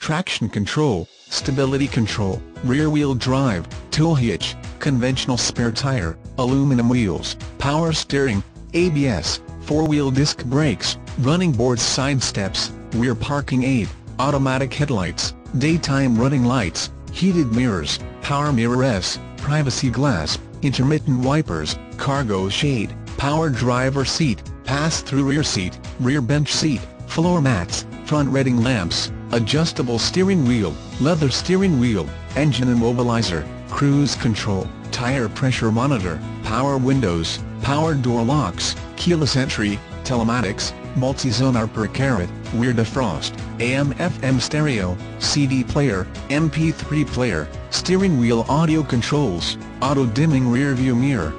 traction control, stability control, rear-wheel drive, tow hitch, conventional spare tire, aluminum wheels, power steering, ABS, four-wheel disc brakes, running boards, side steps, rear parking aid, automatic headlights, daytime running lights, heated mirrors, power mirrors, privacy glass, intermittent wipers, cargo shade, power driver seat, pass-through rear seat, rear bench seat, floor mats, front reading lamps, adjustable steering wheel, leather steering wheel, engine immobilizer, cruise control, tire pressure monitor, power windows, power door locks, keyless entry, telematics, multi-zone upper carrot, rear defrost, AM/FM stereo, CD player, MP3 player, steering wheel audio controls, auto-dimming rear-view mirror,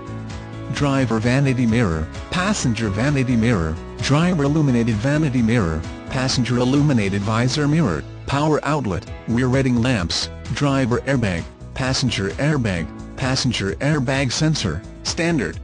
driver vanity mirror, passenger vanity mirror, driver illuminated vanity mirror, passenger illuminated visor mirror, power outlet, rear reading lamps, driver airbag, passenger airbag sensor, standard.